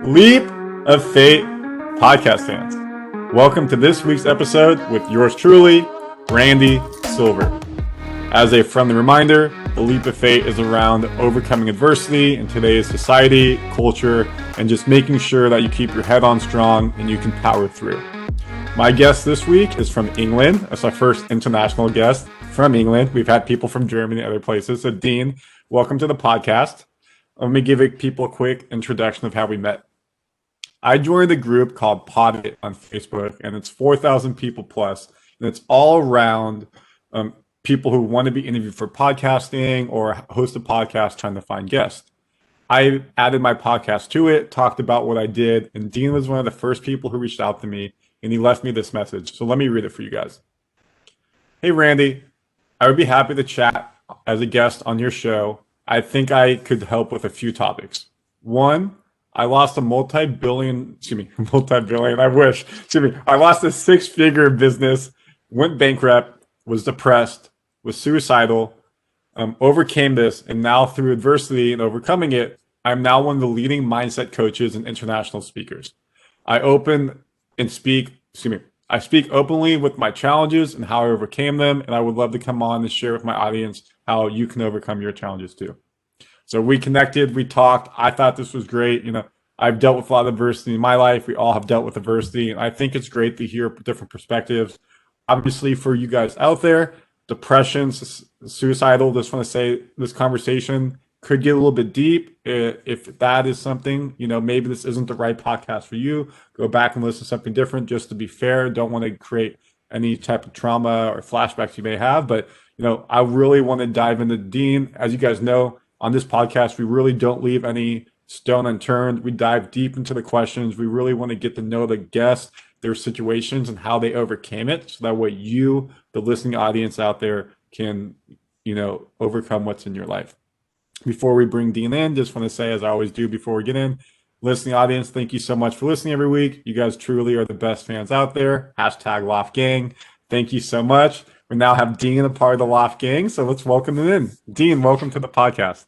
Leap of Fate podcast fans. Welcome to this week's episode with yours truly, Randy Silver. As a friendly reminder, the Leap of Fate is around overcoming adversity in today's society, culture, and just making sure that you keep your head on strong and you can power through. My guest this week is from England. That's our first international guest from England. We've had people from Germany and other places. So Dean, welcome to the podcast. Let me give people a quick introduction of how we met. I joined a group called Pod on Facebook, and it's 4,000 people plus, and it's all around people who want to be interviewed for podcasting or host a podcast trying to find guests. I added my podcast to it, talked about what I did, and Dean was one of the first people who reached out to me, and he left me this message. So let me read it for you guys. Hey, Randy, I would be happy to chat as a guest on your show. I think I could help with a few topics. One, I lost a I lost a six-figure business, went bankrupt, was depressed, was suicidal, overcame this, and now through adversity and overcoming it, I'm now one of the leading mindset coaches and international speakers. I speak openly with my challenges and how I overcame them, and I would love to come on and share with my audience how you can overcome your challenges too. So we connected, we talked. I thought this was great. I've dealt with a lot of adversity in my life. We all have dealt with adversity. And I think it's great to hear different perspectives. Obviously, for you guys out there, depression, suicidal, just want to say this conversation could get a little bit deep. If that is something, maybe this isn't the right podcast for you, go back and listen to something different. Just to be fair, don't want to create any type of trauma or flashbacks you may have. But, I really want to dive into Dean. As you guys know, on this podcast, we really don't leave any stone unturned. We dive deep into the questions. We really want to get to know the guests, their situations, and how they overcame it. So that way you, the listening audience out there, can, overcome what's in your life. Before we bring Dean in, just want to say, as I always do before we get in, listening audience, thank you so much for listening every week. You guys truly are the best fans out there. Hashtag Loft Gang. Thank you so much. We now have Dean a part of the Loft Gang, so let's welcome him in. Dean, welcome to the podcast.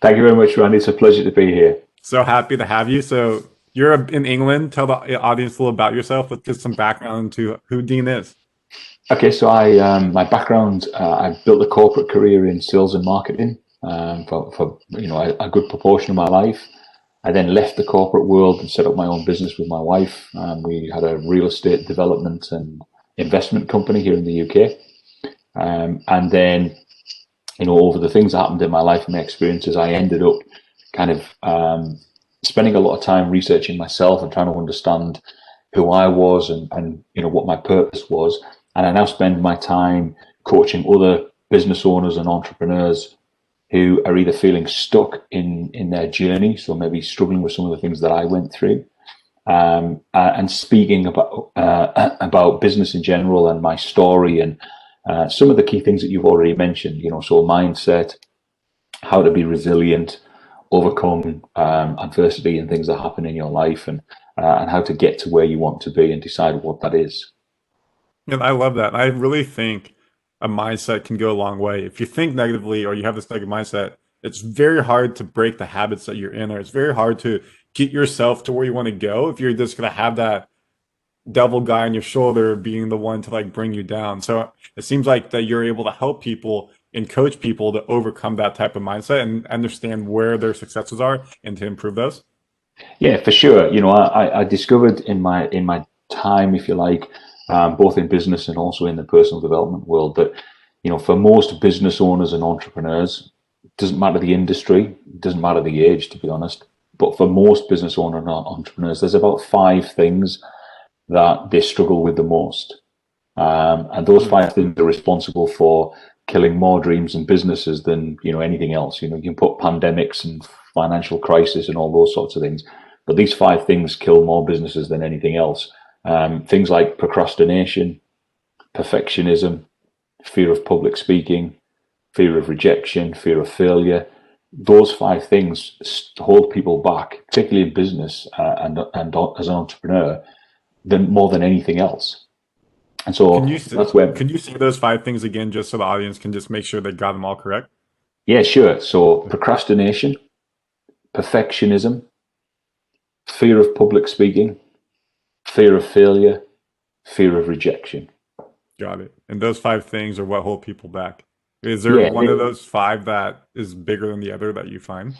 Thank you very much, Randy. It's a pleasure to be here. So happy to have you. So you're in England. Tell the audience a little about yourself. Let's get some background into who Dean is. Okay, so my background, I built a corporate career in sales and marketing for a good proportion of my life. I then left the corporate world and set up my own business with my wife. We had a real estate development and investment company here in the UK. And then, over the things that happened in my life and my experiences, I ended up kind of spending a lot of time researching myself and trying to understand who I was and what my purpose was. And I now spend my time coaching other business owners and entrepreneurs who are either feeling stuck in their journey, so maybe struggling with some of the things that I went through, and speaking about business in general and my story and some of the key things that you've already mentioned, so mindset, how to be resilient, overcome adversity and things that happen in your life, and how to get to where you want to be and decide what that is. And I love that. I really think a mindset can go a long way. If you think negatively or you have this negative mindset, it's very hard to break the habits that you're in, or it's very hard to get yourself to where you want to go if you're just going to have that devil guy on your shoulder being the one to bring you down. So it seems like that you're able to help people and coach people to overcome that type of mindset and understand where their successes are and to improve those. Yeah, for sure. I discovered in my time, if you like, both in business and also in the personal development world, that for most business owners and entrepreneurs, it doesn't matter the industry, it doesn't matter the age, to be honest, but for most business owners and entrepreneurs, there's about 5 things that they struggle with the most. And those 5 things are responsible for killing more dreams and businesses than, anything else. You can put pandemics and financial crisis and all those sorts of things, but these 5 things kill more businesses than anything else. Things like procrastination, perfectionism, fear of public speaking, fear of rejection, fear of failure. Those 5 things hold people back, particularly in business and as an entrepreneur, more than anything else. And so Can you say those 5 things again, just so the audience can just make sure they got them all correct? Yeah, sure. So procrastination, perfectionism, fear of public speaking, fear of failure, fear of rejection. Got it. And those five things are what hold people back. Is there Yeah. one of those five that is bigger than the other that you find?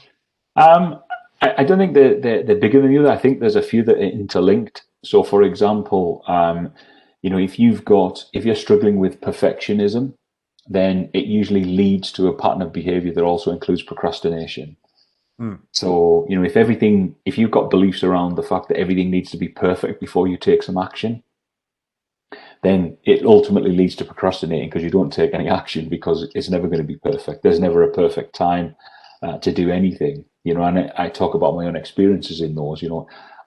Um, I don't think they're bigger than the other. I think there's a few that are interlinked. So, for example, if you're struggling with perfectionism, then it usually leads to a pattern of behavior that also includes procrastination. Hmm. So, if you've got beliefs around the fact that everything needs to be perfect before you take some action, then it ultimately leads to procrastinating because you don't take any action because it's never going to be perfect. There's never a perfect time to do anything, and I talk about my own experiences in those.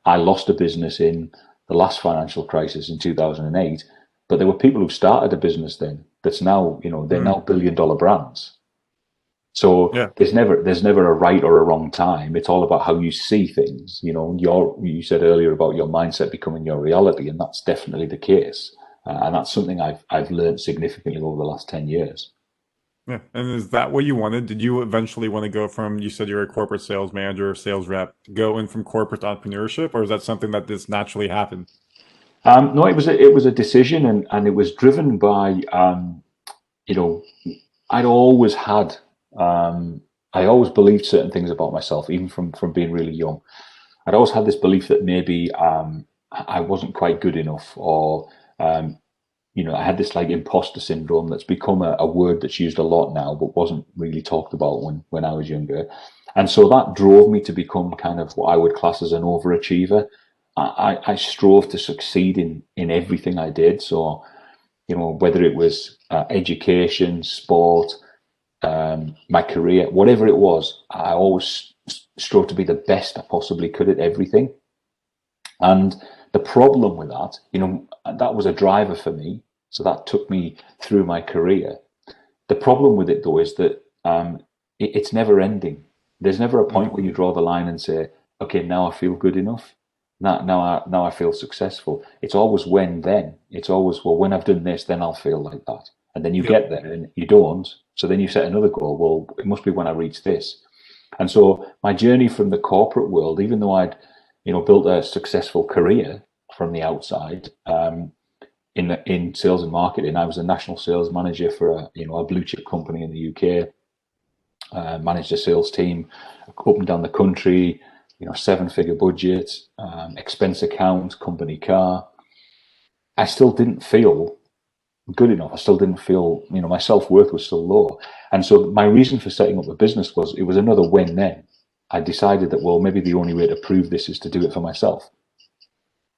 I lost a business in the last financial crisis in 2008, but there were people who started a business then that's now, they're Hmm. now billion-dollar brands. So Yeah. there's never a right or a wrong time. It's all about how you see things. You said earlier about your mindset becoming your reality, and that's definitely the case. And that's something I've learned significantly over the last 10 years. Yeah. And is that what you wanted? Did you eventually want to go from, you said you're a corporate sales manager, sales rep, go in from corporate to entrepreneurship, or is that something that just naturally happened? No, it was a decision, and it was driven by you know I'd always had I always believed certain things about myself, even from being really young. I'd always had this belief that maybe I wasn't quite good enough, or um, I had this like imposter syndrome that's become a word that's used a lot now, but wasn't really talked about when I was younger. And so that drove me to become kind of what I would class as an overachiever. I strove to succeed in everything I did. So, whether it was education, sport, my career, whatever it was, I always strove to be the best I possibly could at everything. And the problem with that, that was a driver for me. So that took me through my career. The problem with it, though, is that it's never ending. There's never a Yeah. point where you draw the line and say, okay, now I feel good enough. Now I feel successful. It's always when then. It's always, well, when I've done this, then I'll feel like that. And then you Yep. get there and you don't. So then you set another goal. Well, it must be when I reach this. And so my journey from the corporate world, even though I'd, built a successful career from the outside, in sales and marketing, I was a national sales manager for a blue chip company in the UK. Managed a sales team up and down the country. 7-figure budget, expense account, company car. I still didn't feel good enough. I still didn't feel, my self worth was still low. And so my reason for setting up a business was it was another when then. I decided that, well, maybe the only way to prove this is to do it for myself.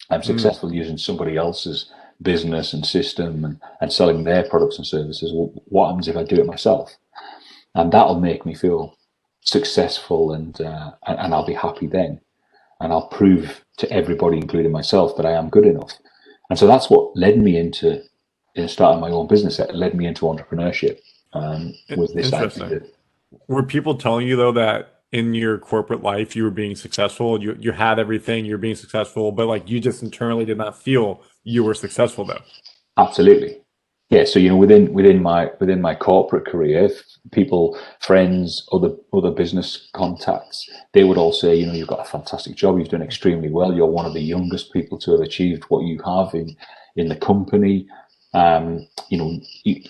I'm Mm. successful using somebody else's business and system and selling their products and services. Well, what happens if I do it myself? And that'll make me feel successful, and I'll be happy then. And I'll prove to everybody, including myself, that I am good enough. And so that's what led me into starting my own business. It led me into entrepreneurship, with this Interesting. idea. Were people telling you though that in your corporate life you were being successful, you had everything, you're being successful, but like you just internally did not feel you were successful though? Absolutely. Yeah. So, within my corporate career, people, friends, other business contacts, they would all say, you've got a fantastic job. You've done extremely well. You're one of the youngest people to have achieved what you have in the company. Um, you know, you,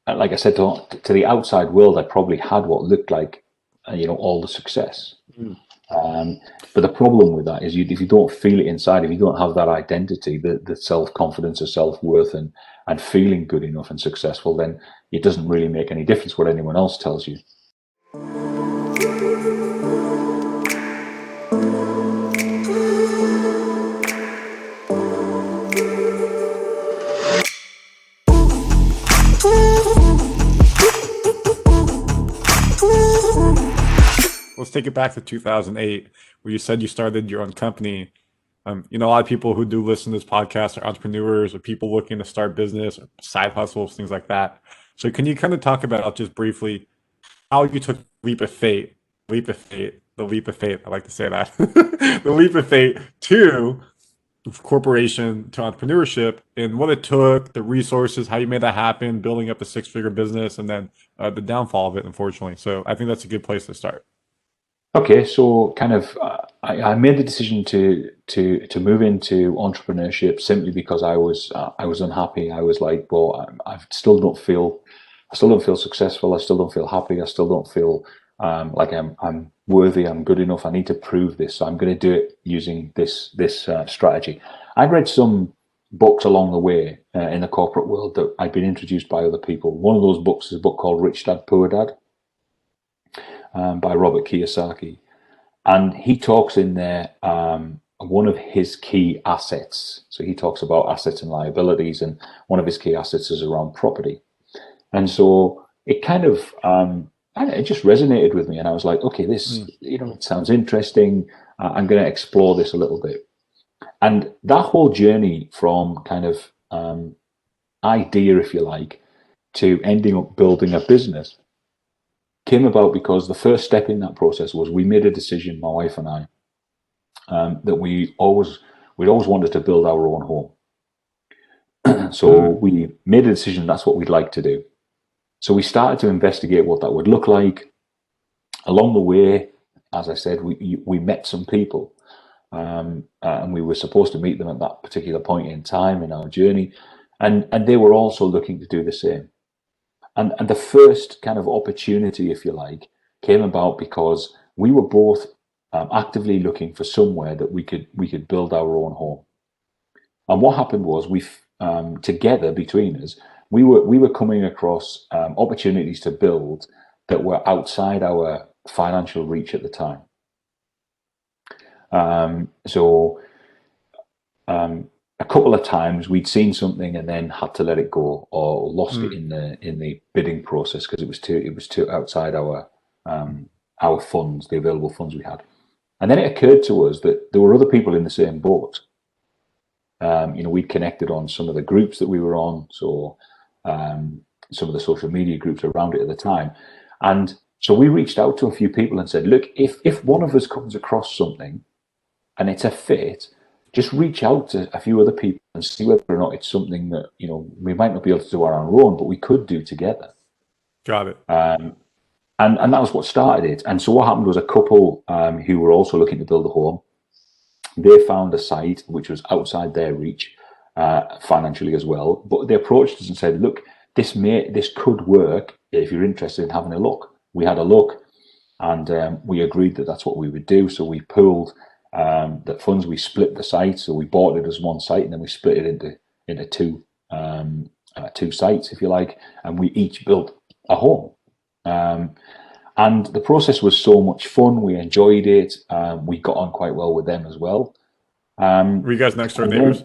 like I said, to the outside world, I probably had what looked like, all the success. Mm. Um, but the problem with that is, if you don't feel it inside, if you don't have that identity, the self confidence or self worth, and feeling good enough and successful, then it doesn't really make any difference what anyone else tells you. Let's take it back to 2008, where you said you started your own company. A lot of people who do listen to this podcast are entrepreneurs or people looking to start business or side hustles, things like that. So can you kind of talk about just briefly how you took leap of faith, the leap of faith, I like to say that, the leap of faith to corporation to entrepreneurship and what it took, the resources, how you made that happen, building up a six-figure business, and then the downfall of it, unfortunately. So I think that's a good place to start. Okay, so kind of, I made the decision to move into entrepreneurship simply because I was unhappy. I was like, well, I still don't feel successful. I still don't feel happy. I still don't feel like I'm worthy. I'm good enough. I need to prove this. So I'm going to do it using this strategy. I'd read some books along the way in the corporate world that I'd been introduced by other people. One of those books is a book called Rich Dad Poor Dad by Robert Kiyosaki. And he talks in there one of his key assets. So he talks about assets and liabilities, and one of his key assets is around property. And so it kind of, it just resonated with me. And I was like, okay, this, it sounds interesting. I'm going to explore this a little bit. And that whole journey from kind of idea, if you like, to ending up building a business came about because the first step in that process was we made a decision, my wife and I, that we'd always wanted to build our own home. So we made a decision that's what we'd like to do. So we started to investigate what that would look like. Along the way, as I said, we met some people, and we were supposed to meet them at that particular point in time in our journey, and they were also looking to do the same. And the first kind of opportunity, if you like, came about because we were both actively looking for somewhere that we could build our own home. And what happened was we together between us, we were coming across opportunities to build that were outside our financial reach at the time. A couple of times we'd seen something and then had to let it go or lost it in the bidding process because it was too outside our funds, the available funds we had. And then it occurred to us that there were other people in the same boat. We'd connected on some of the groups that we were on, so some of the social media groups around it at the time. And so we reached out to a few people and said, look, if one of us comes across something and it's a fit, just reach out to a few other people and see whether or not it's something that, we might not be able to do on our own, but we could do together. Got it. And that was what started it. And so what happened was a couple who were also looking to build a home, they found a site which was outside their reach financially as well. But they approached us and said, look, this could work if you're interested in having a look. We had a look and we agreed that that's what we would do. So we pooled the funds, we split the site. So we bought it as one site and then we split it into two sites, if you like, and we each built a home. And the process was so much fun. We enjoyed it. We got on quite well with them as well. Were you guys next door neighbors?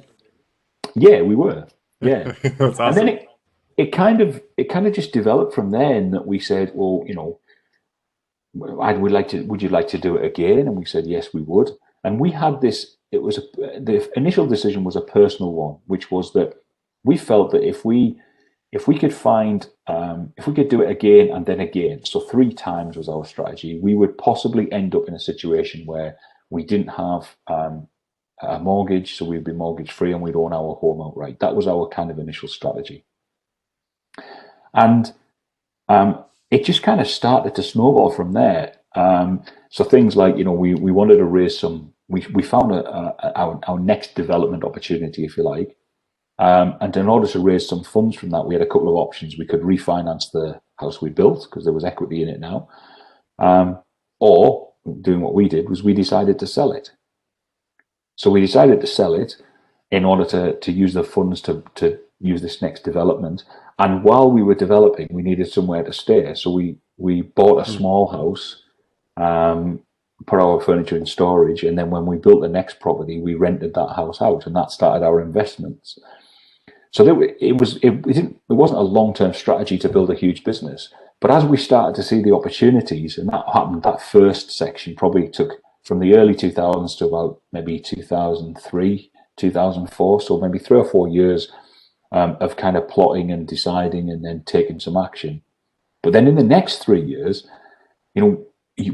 Yeah, we were. Yeah. That's awesome. And then it kind of just developed from there, and that we said, well, would you like to do it again? And we said, yes, we would. And we had this, the initial decision was a personal one, which was that we felt that if we could find, if we could do it again and then again, so 3 times was our strategy, we would possibly end up in a situation where we didn't have a mortgage, so we'd be mortgage free and we'd own our home outright. That was our kind of initial strategy. And it just kind of started to snowball from there. So things like, we wanted to raise some, we found our next development opportunity, if you like. And in order to raise some funds from that, we had a couple of options. We could refinance the house we built because there was equity in it now. Or doing what we did was we decided to sell it. So we decided to sell it in order to use the funds to use this next development. And while we were developing, we needed somewhere to stay. So we bought a small house, put our furniture in storage, and then when we built the next property, we rented that house out, and that started our investments. So it wasn't a long-term strategy to build a huge business. But as we started to see the opportunities, and that happened, that first section probably took from the early 2000s to about maybe 2003, 2004. So maybe 3 or 4 years of kind of plotting and deciding and then taking some action. But then in the next 3 years,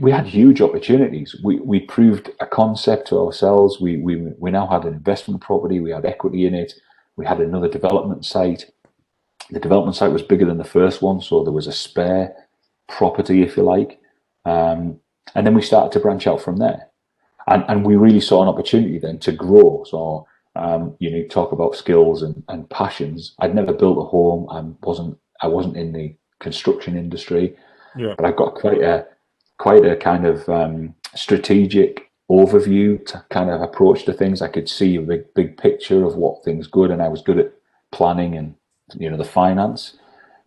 we had huge opportunities. We proved a concept to ourselves. We now had an investment property. We had equity in it. We had another development site. The development site was bigger than the first one, so there was a spare property, if you like. And then we started to branch out from there. And we really saw an opportunity then to grow. So, talk about skills and passions. I'd never built a home. I wasn't in the construction industry, Yeah, but I've got quite a kind of strategic overview to kind of approach to things. I could see a big picture of what things good, and I was good at planning and the finance.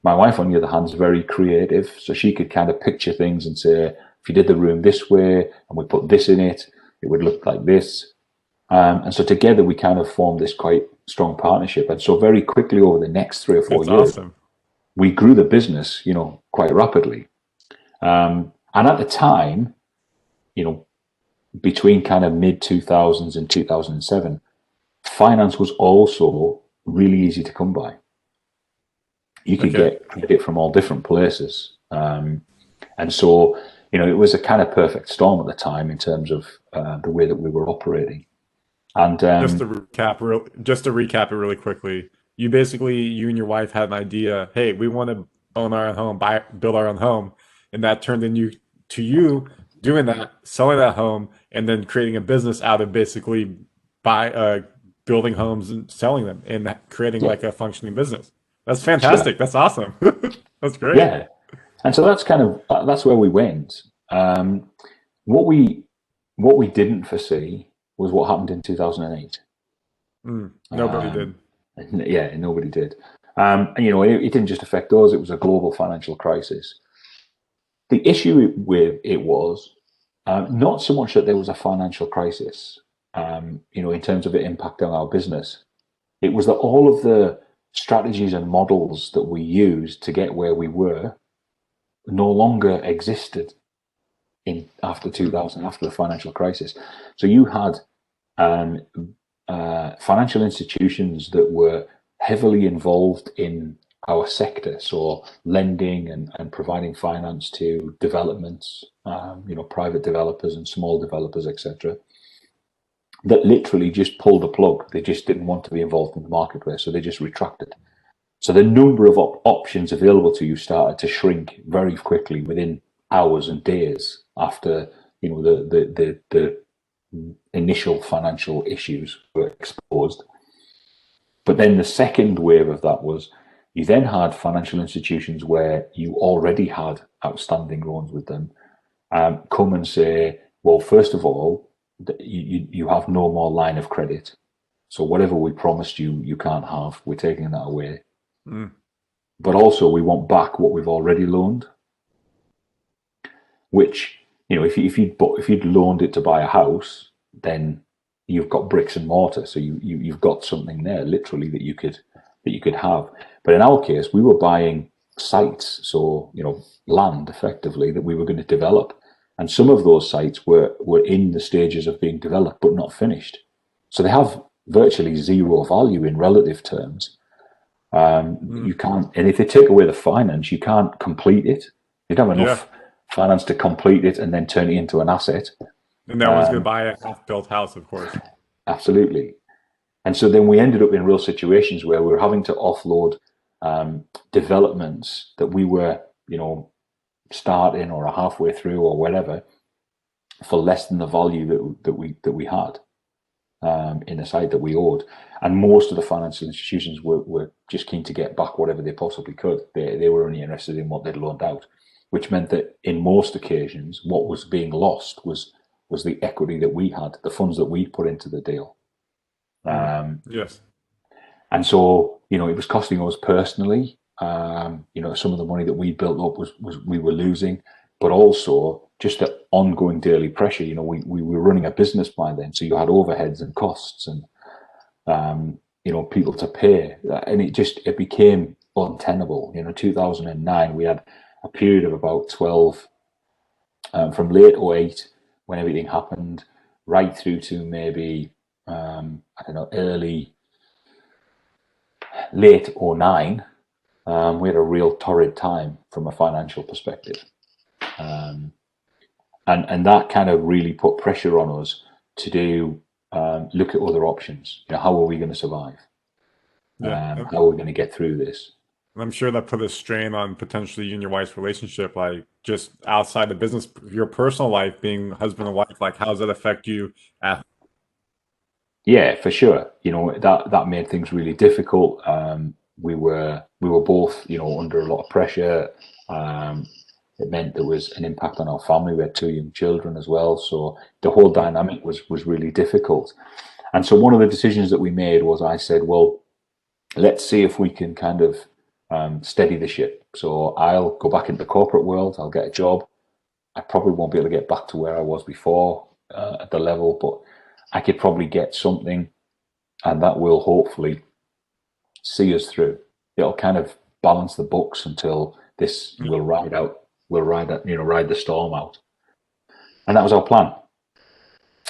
My wife, on the other hand, is very creative, so she could kind of picture things and say, if you did the room this way and we put this in it, it would look like this. And so together we kind of formed this quite strong partnership. And so very quickly over the next 3 or 4 that's years, awesome. we grew the business, quite rapidly. And at the time, between kind of mid 2000s and 2007, finance was also really easy to come by. You could Okay. get credit from all different places. And so, it was a kind of perfect storm at the time in terms of the way that we were operating. And Just to recap it really quickly, you and your wife had an idea. Hey, we want to own our own home, build our own home, and that turned to you doing that, selling that home, and then creating a business out of basically buy building homes and selling them, and creating yeah, like a functioning business. That's so fantastic. That's awesome. That's great. yeah. And so that's where we went. What we didn't foresee was what happened in 2008. Nobody did. Yeah, nobody did. And it didn't just affect us; it was a global financial crisis. The issue with it was not so much that there was a financial crisis, in terms of it impacting our business. It was that all of the strategies and models that we used to get where we were no longer existed in after Mm, 2000, after the financial crisis. So you had um, financial institutions that were heavily involved in our sector, so lending and providing finance to developments, private developers and small developers, etc., that literally just pulled the plug. They just didn't want to be involved in the marketplace, so they just retracted. So the number of options available to you started to shrink very quickly within hours and days after the initial financial issues were exposed. But then the second wave of that was you then had financial institutions where you already had outstanding loans with them come and say, well, first of all, you have no more line of credit. So whatever we promised you, you can't have. We're taking that away. mm, But also we want back what we've already loaned, which, if you'd loaned it to buy a house, then you've got bricks and mortar. So you've got something there literally that you could have. But in our case, we were buying sites, so land effectively that we were going to develop. And some of those sites were in the stages of being developed but not finished. So they have virtually zero value in relative terms. mm. You can't, and if they take away the finance, you can't complete it. You don't have Yeah. enough finance to complete it and then turn it into an asset. And no one's gonna buy a half-built house, of course. Absolutely. And so then we ended up in real situations where we were having to offload developments that we were, starting or halfway through or whatever for less than the value that we had in the site that we owed. And most of the financial institutions were just keen to get back whatever they possibly could. They were only interested in what they'd loaned out, which meant that in most occasions, what was being lost was the equity that we had, the funds that we put into the deal. Mm. Um, Yes. and so, it was costing us personally. Some of the money that we built up was we were losing, but also just the ongoing daily pressure. We were running a business by then, so you had overheads and costs and people to pay, and it became untenable. 2009, we had a period of about 12, from late '08 when everything happened, right through to maybe I don't know, late '09. We had a real torrid time from a financial perspective. and that kind of really put pressure on us to do look at other options. You know, how are we going to survive? Yeah. How are we going to get through this? And I'm sure that put a strain on potentially you and your wife's relationship, like just outside the business, your personal life, being husband and wife. Like, how does that affect you at Yeah, for sure. You know, that made things really difficult. We were both, you know, under a lot of pressure. Um, it meant there was an impact on our family. We had two young children as well, so the whole dynamic was really difficult. And so one of the decisions that we made was, I said, well, let's see if we can kind of steady the ship. So I'll go back into the corporate world. I'll get a job. I probably won't be able to get back to where I was before at the level, but I could probably get something, and that will hopefully see us through. It'll kind of balance the books until this will ride out. We'll ride that, you know, ride the storm out, and that was our plan.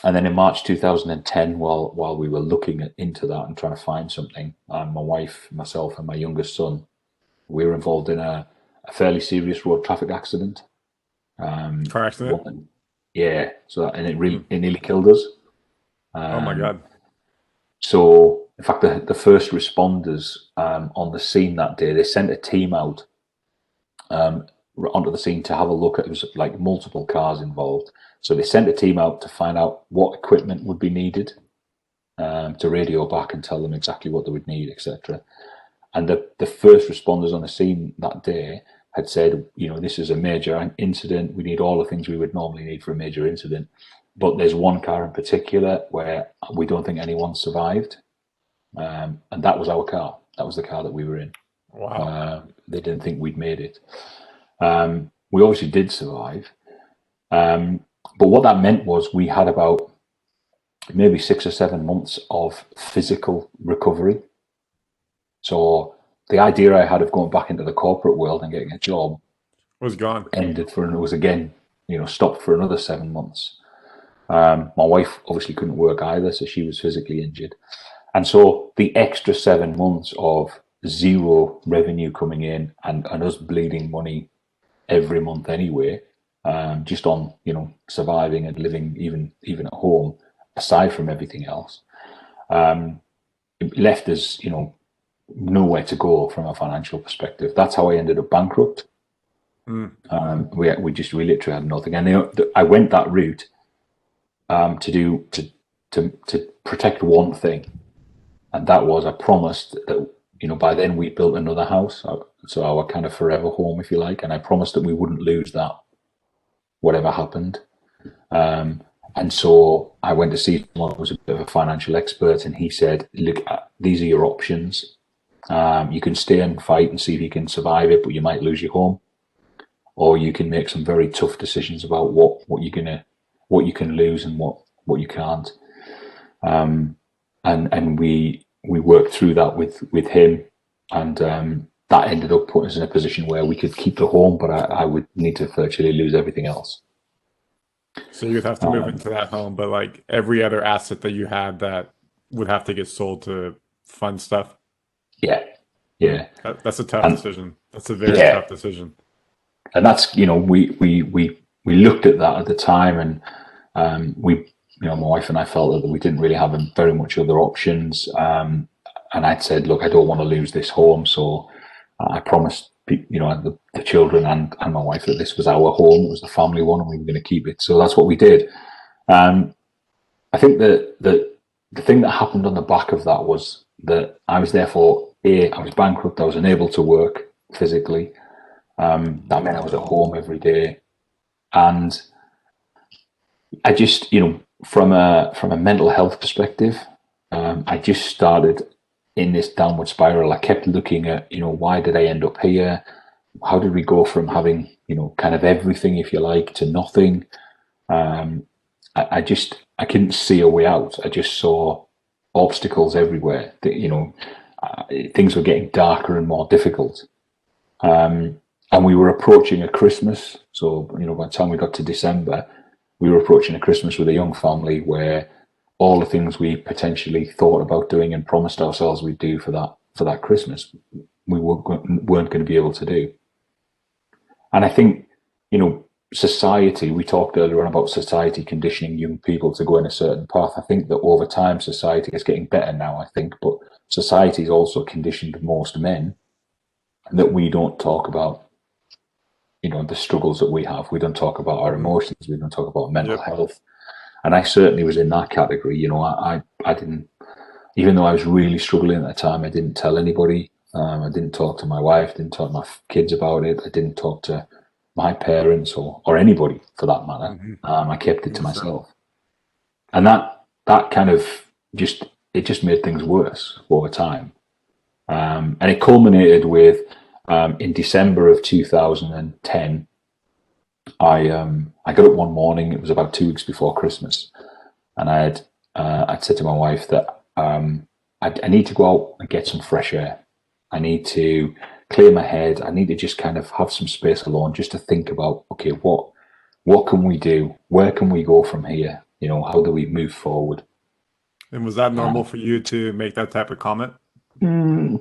And then in March 2010, while we were looking into that and trying to find something, my wife, myself, and my youngest son, we were involved in a fairly serious road traffic accident. car accident? One, yeah, so that, and Mm. it nearly killed us. Oh my God. So, in fact, the first responders on the scene that day, they sent a team out onto the scene to have a look at. It was like multiple cars involved, so they sent a team out to find out what equipment would be needed, to radio back and tell them exactly what they would need, etc. And the first responders on the scene that day had said, you know, this is a major incident. We need all the things we would normally need for a major incident. But there's one car in particular where we don't think anyone survived. And that was our car. That was the car that we were in. Wow. They didn't think we'd made it. We obviously did survive. But what that meant was we had about maybe 6 or 7 months of physical recovery. So the idea I had of going back into the corporate world and getting a job Was gone. ended for, and it was again, you know, stopped for another 7 months. My wife obviously couldn't work either, so she was physically injured. And so the extra 7 months of zero revenue coming in and us bleeding money every month anyway, just on, you know, surviving and living even at home, aside from everything else, it left us, you know, nowhere to go from a financial perspective. That's how I ended up bankrupt. We literally had nothing, and I went that route to protect one thing, and that was I promised that, you know, by then we built another house, so our kind of forever home, if you like, and I promised that we wouldn't lose that, whatever happened. And so I went to see someone who was a bit of a financial expert, and he said, "Look, these are your options. You can stay and fight and see if you can survive it, but you might lose your home, or you can make some very tough decisions about what you can lose and what you can't." And we worked through that with him, and that ended up putting us in a position where we could keep the home, but I would need to virtually lose everything else. So you'd have to move into that home, but like every other asset that you had that would have to get sold to fund stuff. Yeah, yeah, That's a tough and decision. That's a very yeah, tough decision. and that's, you know, we looked at that at the time, and we, you know, my wife and I felt that we didn't really have very much other options. And I'd said, look, I don't want to lose this home, so I promised, you know, the children and my wife that this was our home, it was the family one, and we were going to keep it. So that's what we did. I think that the thing that happened on the back of that was that I was therefore, I was bankrupt, I was unable to work physically. That meant I was at home every day, and I just, you know, from a mental health perspective, I just started in this downward spiral. I kept looking at, you know, why did I end up here? How did we go from having, you know, kind of everything, if you like, to nothing? I couldn't see a way out. I just saw obstacles everywhere. That, you know, things were getting darker and more difficult. And we were approaching a Christmas. So, you know, by the time we got to December, we were approaching a Christmas with a young family where all the things we potentially thought about doing and promised ourselves we'd do for that Christmas, we weren't going to be able to do. And I think, you know, society, we talked earlier on about society conditioning young people to go in a certain path. I think that over time society is getting better now, I think, but society has also conditioned most men that we don't talk about, the struggles that we have. We don't talk about our emotions. We don't talk about mental Yep. health. And I certainly was in that category. I didn't, even though I was really struggling at the time, I didn't tell anybody. I didn't talk to my wife, didn't talk to my kids about it. I didn't talk to my parents or anybody for that matter. Mm-hmm. I kept it to 100%. myself. And that kind of just made things worse over time. And it culminated with, in December of 2010, I got up one morning. It was about 2 weeks before Christmas, and I'd said to my wife that I need to go out and get some fresh air. I need to clear my head. I need to just kind of have some space alone, just to think about, okay, what can we do? Where can we go from here? How do we move forward? And was that normal for you to make that type of comment?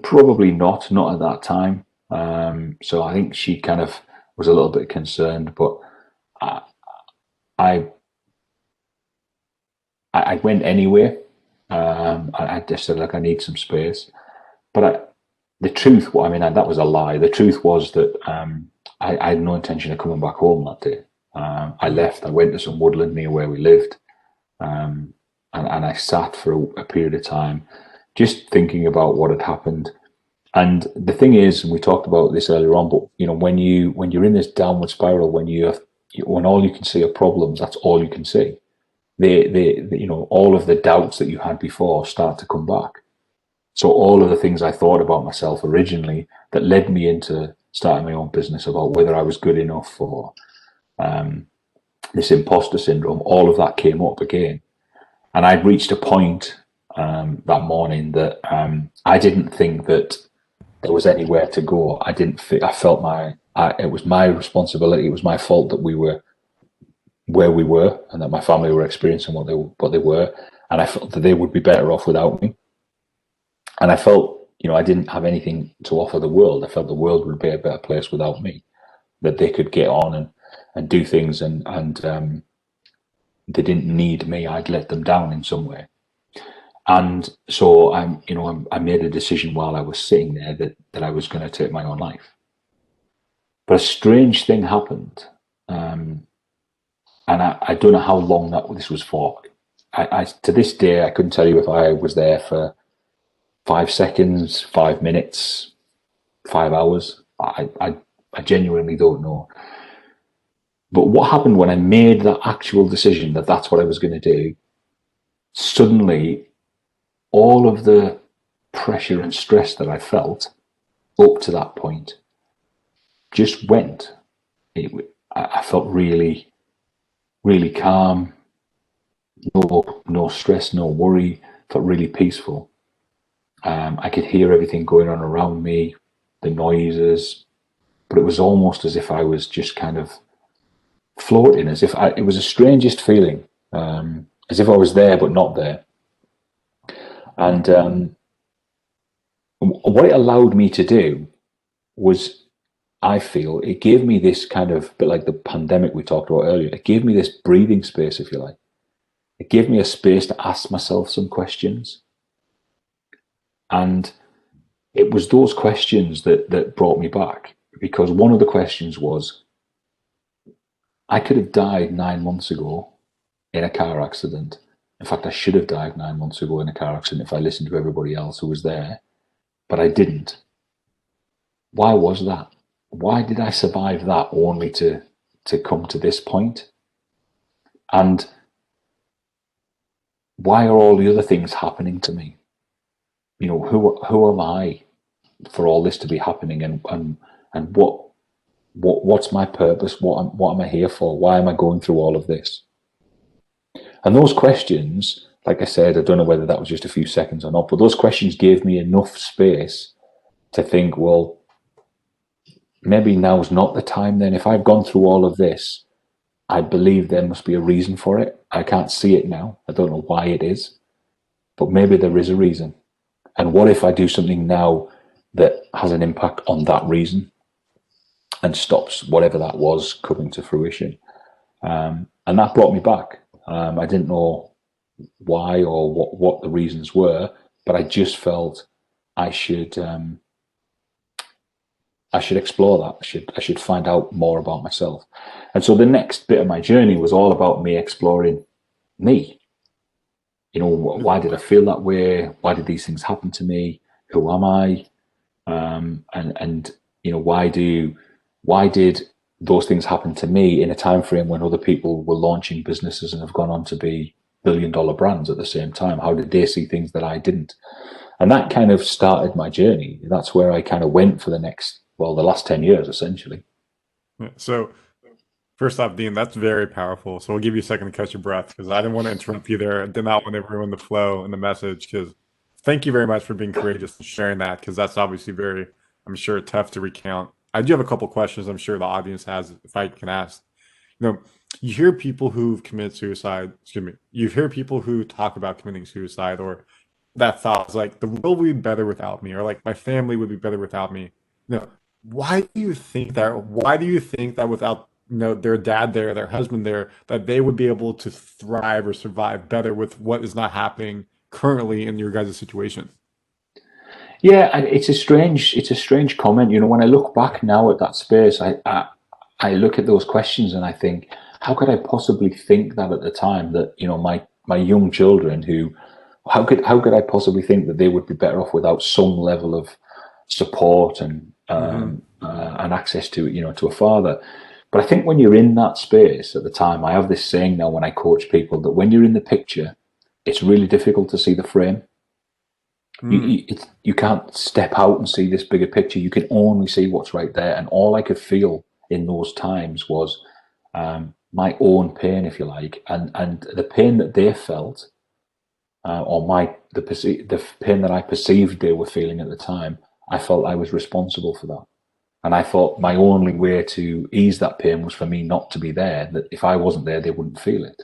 Probably not at that time. So I think she kind of was a little bit concerned, but I I went anyway. I just said, like, I need some space. But the truth, I mean, that was a lie. The truth was that I had no intention of coming back home that day. I left. I went to some woodland near where we lived, and I sat for a period of time, just thinking about what had happened. And the thing is, and we talked about this earlier on, but when you're in this downward spiral, when all you can see are problems, that's all you can see. All of the doubts that you had before start to come back. So all of the things I thought about myself originally that led me into starting my own business, about whether I was good enough, or this imposter syndrome, all of that came up again. And I'd reached a point that morning that I didn't think that there was anywhere to go. I felt it was my responsibility. It was my fault that we were where we were, and that my family were experiencing what they were, and I felt that they would be better off without me. And I felt, I didn't have anything to offer the world. I felt the world would be a better place without me, that they could get on and do things, and they didn't need me. I'd let them down in some way. And so I made a decision while I was sitting there that I was going to take my own life. But a strange thing happened. And I don't know how long this was for. I to this day, I couldn't tell you if I was there for 5 seconds, 5 minutes, 5 hours. I genuinely don't know. But what happened when I made that actual decision that that's what I was going to do, suddenly all of the pressure and stress that I felt up to that point just went. I felt really, really calm, no stress, no worry, felt really peaceful. I could hear everything going on around me, the noises, but it was almost as if I was just kind of floating, as if it was the strangest feeling, as if I was there but not there. And what it allowed me to do was, I feel, it gave me this kind of, bit like the pandemic we talked about earlier, it gave me this breathing space, if you like. It gave me a space to ask myself some questions. And it was those questions that brought me back, because one of the questions was, I could have died 9 months ago in a car accident. In fact, I should have died 9 months ago in a car accident if I listened to everybody else who was there, but I didn't. Why was that? Why did I survive that only to come to this point? And why are all the other things happening to me? Who am I for all this to be happening? And what's my purpose? What am I here for? Why am I going through all of this? And those questions, like I said, I don't know whether that was just a few seconds or not, but those questions gave me enough space to think, well, maybe now's not the time then. If I've gone through all of this, I believe there must be a reason for it. I can't see it now. I don't know why it is, but maybe there is a reason. And what if I do something now that has an impact on that reason and stops whatever that was coming to fruition? And that brought me back. I didn't know why or what the reasons were, but I just felt I should I should explore that. I should find out more about myself. And so the next bit of my journey was all about me exploring me. You know, why did I feel that way? Why did these things happen to me? Who am I? And you know, why did those things happen to me in a time frame when other people were launching businesses and have gone on to be billion-dollar brands at the same time? How did they see things that I didn't? And that kind of started my journey. That's where I kind of went for the last 10 years, essentially. Yeah. So first off, Dean, that's very powerful. So we'll give you a second to catch your breath because I didn't want to interrupt you there. I did not want to ruin the flow and the message because thank you very much for being courageous and sharing that because that's obviously very, I'm sure, tough to recount. I do have a couple questions I'm sure the audience has if I can ask. You know, you hear people who've committed suicide, excuse me, you hear people who talk about committing suicide or that thought is like the world would be better without me or like my family would be better without me. You know, why do you think that? Why do you think that without their dad there, their husband there, that they would be able to thrive or survive better with what is not happening currently in your guys' situation? Yeah, and it's a strange comment. You know, when I look back now at that space, I look at those questions and I think, how could I possibly think that at the time that, you know, my young children who, how could I possibly think that they would be better off without some level of support Hmm. and access to, you know, to a father? But I think when you're in that space at the time, I have this saying now when I coach people that when you're in the picture, it's really difficult to see the frame. Mm. You can't step out and see this bigger picture. You can only see what's right there. And all I could feel in those times was my own pain, if you like, and the pain that they felt, or the pain that I perceived they were feeling at the time. I felt I was responsible for that, and I thought my only way to ease that pain was for me not to be there. That if I wasn't there, they wouldn't feel it.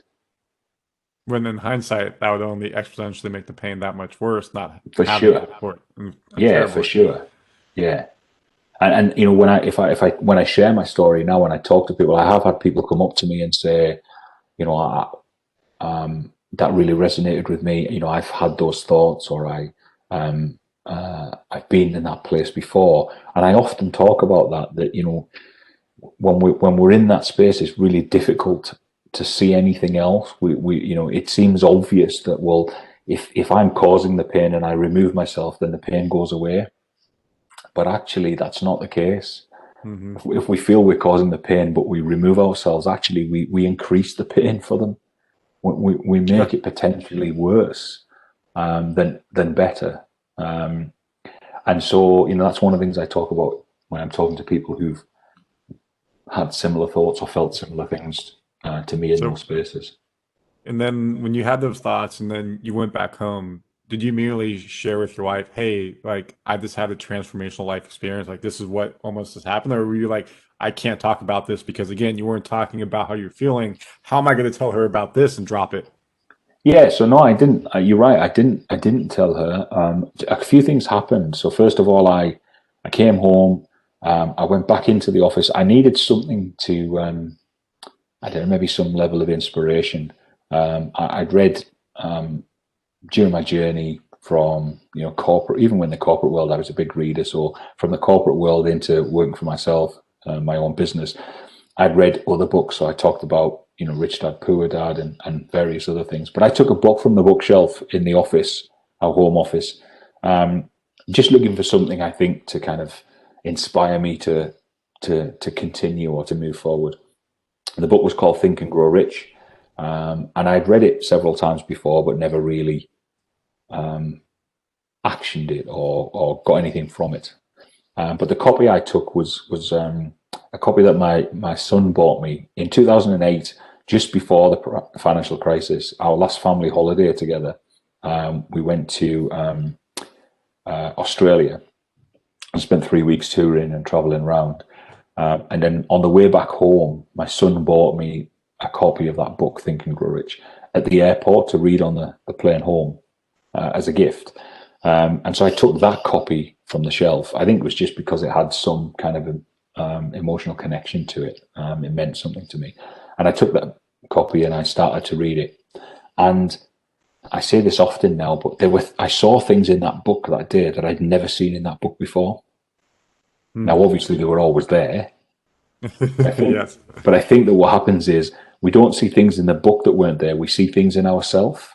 When in hindsight, that would only exponentially make the pain that much worse, not For having the sure, support. And yeah, for terrible. sure, yeah. And you know, when when I share my story now, when I talk to people, I have had people come up to me and say, you know, that really resonated with me. You know, I've had those thoughts, or I've been in that place before, and I often talk about that. That, you know, when we're in that space, it's really difficult to see anything else. We you know, it seems obvious that, well, if I'm causing the pain and I remove myself, then the pain goes away. But actually, that's not the case. Hmm. If we feel we're causing the pain, but we remove ourselves, actually, we increase the pain for them. We Yeah. make it potentially worse than better. And so, you know, that's one of the things I talk about when I'm talking to people who've had similar thoughts or felt similar things to me in So, those spaces. and then when you had those thoughts and then you went back home, did you immediately share with your wife, hey, like I just had a transformational life experience, like this is what almost has happened? Or were you like, I can't talk about this because again, you weren't talking about how you're feeling. How am I going to tell her about this and drop it? Yeah, so no, I didn't. You're right. I didn't tell her. A few things happened. So first of all, I came home. I went back into the office. I needed something to, I don't know, maybe some level of inspiration. I'd read during my journey from, you know, corporate, even when the corporate world, I was a big reader. So from the corporate world into working for myself, my own business, I'd read other books. So I talked about, you know, Rich Dad, Poor Dad, and various other things. But I took a book from the bookshelf in the office, our home office, um, just looking for something, I think, to kind of inspire me to continue or to move forward. The book was called Think and Grow Rich, and I'd read it several times before, but never really actioned it or got anything from it. But the copy I took was a copy that my son bought me in 2008, just before the financial crisis. Our last family holiday together, we went to Australia and spent 3 weeks touring and traveling around. And then on the way back home, my son bought me a copy of that book, Think and Grow Rich, at the airport to read on the plane home as a gift. And so I took that copy from the shelf. I think it was just because it had some kind of emotional connection to it. It meant something to me. And I took that copy and I started to read it. And I say this often now, but I saw things in that book that day that I'd never seen in that book before. Hmm. Now, obviously, they were always there. I think, Yes. but I think that what happens is we don't see things in the book that weren't there. We see things in ourselves.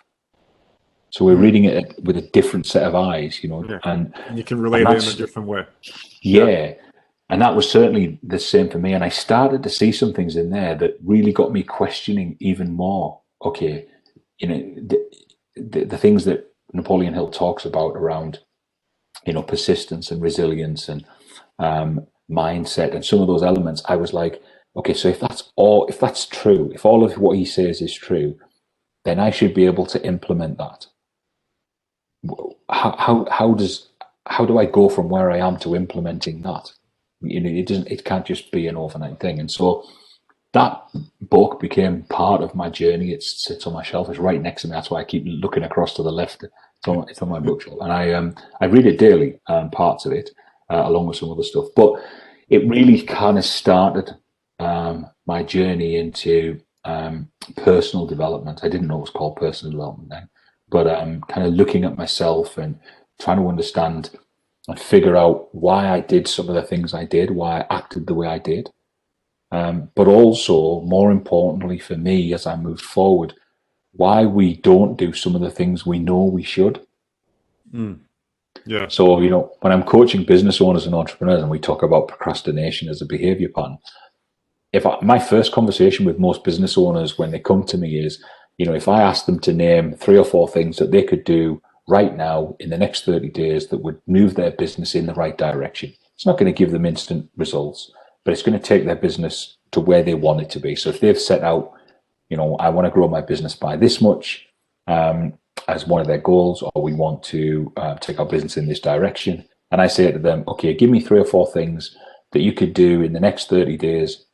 So we're Hmm. reading it with a different set of eyes, Yeah. and You can and relate it in a that's different way. Yeah. yeah, and that was certainly the same for me. And I started to see some things in there that really got me questioning even more. Okay, the things that Napoleon Hill talks about around persistence and resilience and mindset and some of those elements, I was like, okay, so if that's true, if all of what he says is true, then I should be able to implement that. How do I go from where I am to implementing that? It can't just be an overnight thing. And so that book became part of my journey. It sits on my shelf. It's right next to me. That's why I keep looking across to the left. It's on my bookshelf, and I read it daily, parts of it, along with some other stuff. But it really kind of started my journey into personal development. I didn't know it was called personal development then, but kind of looking at myself and trying to understand and figure out why I did some of the things I did, why I acted the way I did. But also, more importantly for me, as I moved forward, why we don't do some of the things we know we should. Hmm. Yeah. So, when I'm coaching business owners and entrepreneurs and we talk about procrastination as a behavior pattern, my first conversation with most business owners when they come to me is, if I ask them to name 3 or 4 things that they could do right now in the next 30 days that would move their business in the right direction, it's not going to give them instant results, but it's going to take their business to where they want it to be. So if they've set out, I want to grow my business by this much as one of their goals, or we want to take our business in this direction, and I say to them, okay, give me 3 or 4 things that you could do in the next 30 days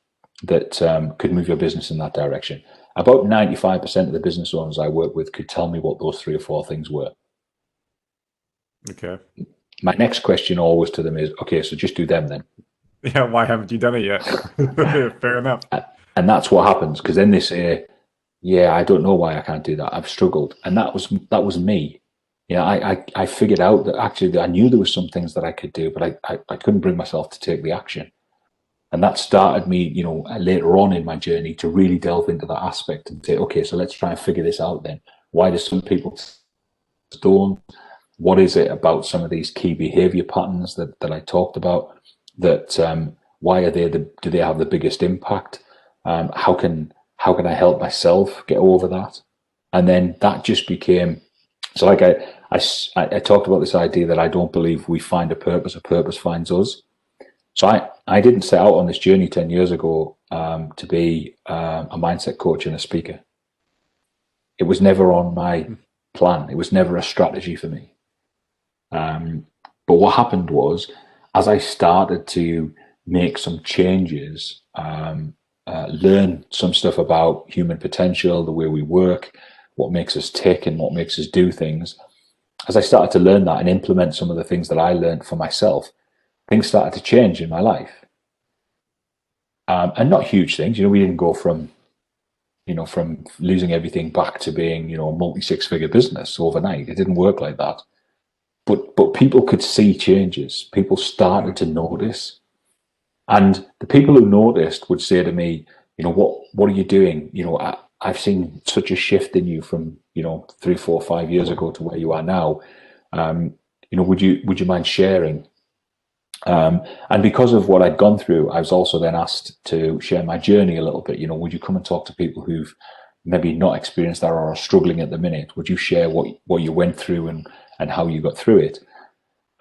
that could move your business in that direction. About 95% of the business owners I work with could tell me what those 3 or 4 things were. Okay. My next question always to them is, okay, so just do them then. Yeah. Why haven't you done it yet? Fair enough. And that's what happens, because then they say, yeah, I don't know why I can't do that. I've struggled. And that was me. I figured out that actually I knew there was some things that I could do, but I couldn't bring myself to take the action. And that started me, later on in my journey to really delve into that aspect and say, okay, so let's try and figure this out then. Why do some people don't? What is it about some of these key behavior patterns that I talked about that why are do they have the biggest impact? How can I help myself get over that? And then that just became, so like I talked about this idea that I don't believe we find a purpose finds us. So I didn't set out on this journey 10 years ago to be a mindset coach and a speaker. It was never on my plan. It was never a strategy for me. But what happened was, as I started to make some changes, learn some stuff about human potential, the way we work, what makes us tick and what makes us do things, as I started to learn that and implement some of the things that I learned for myself, things started to change in my life. And not huge things. We didn't go from losing everything back to being, a multi-6-figure business overnight. It didn't work like that. But people could see changes. People started to notice. And the people who noticed would say to me, what are you doing? I've seen such a shift in you from, 3, 4, 5 years ago to where you are now. Would you mind sharing? And because of what I'd gone through, I was also then asked to share my journey a little bit. Would you come and talk to people who've maybe not experienced that or are struggling at the minute? Would you share what you went through and how you got through it?